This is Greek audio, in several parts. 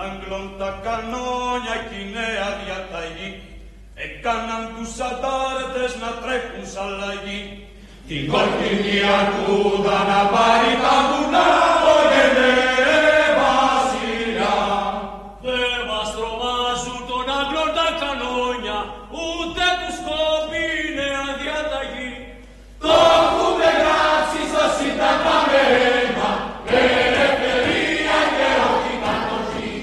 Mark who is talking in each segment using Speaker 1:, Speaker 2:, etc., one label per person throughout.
Speaker 1: Άγγλων τα κανόνια κι η νέα διαταγή έκαναν τους αντάρτες να τρέχουν σ' αλλαγή. Την κόκκινη αρκούδα να πάρει τα βουνά ο γενναίε βασιλιά.
Speaker 2: Δεν μας τρομάζουν των Άγγλων τα κανόνια, ούτε τους κόβει η νέα διαταγή.
Speaker 1: Το έχουμε γράψει στο Σύνταγμα με αίμα, με ελευθερία και όχι κατοχή.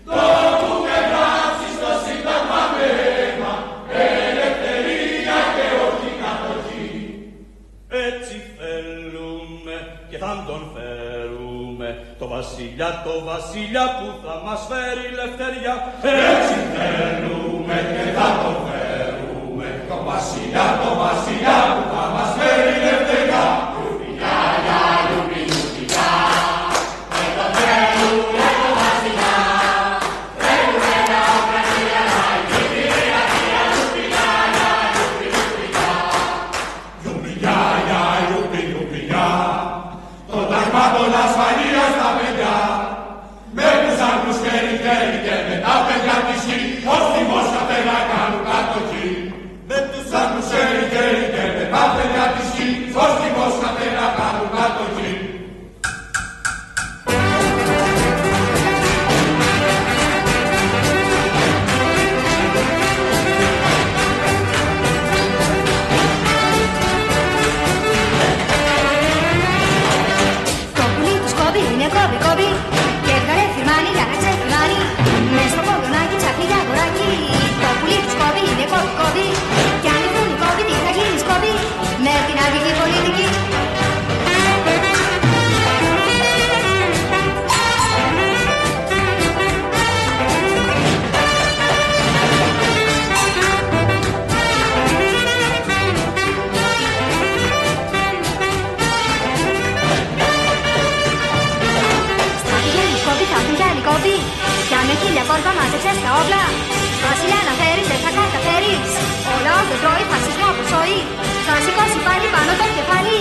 Speaker 1: Το έχουμε γράψει στο Σύνταγμα με αίμα, με ελευθερία και όχι κατοχή. Έτσι θέλουμε και θα τον φέρουμε, το βασιλιά που θα μας φέρει ελευθερία. Έτσι θέλουμε και θα τον φέρουμε, το βασιλιά που θα μας φέρει ελευθερία. Λουπιλιά, λουπιλιά, με το θέλουμε το βασιλιά. Θέλουμε να πρασίλια, λουπιλιά, λουπιλιά, λουπιλιά. Το ταγμά των ασφαλείας στα παιδιά, με τους Άγγλους χέρι-χέρι και με τα παιδιά της γη, ως θυμός θα να κάνουν κατοχή. Με τους Άγγλους χέρι-χέρι και με τα παιδιά της γη, ως θυμός θα να κάνουν κατοχή.
Speaker 3: Είναι κόβει, και έβγαλε φυρμάνι για να ξεφυρμάνει. Μες στο κοντονάκι ψάχνει για αγοράκι. Το πουλί του κόβει, είναι κόβει. Κι αν ήρθουν οι κόβοι, τι θα γίνεις κόβει, με την αγγλική πολιτική. Κι αν με 1000 κόρπα μάζεψες τα όπλα, βασιλιά να φέρεις δεν θα καταφέρεις. Ο λαός δεν τρώει φασισμό που σωεί, θα σηκώσει πάλι πάνω το κεφάλι.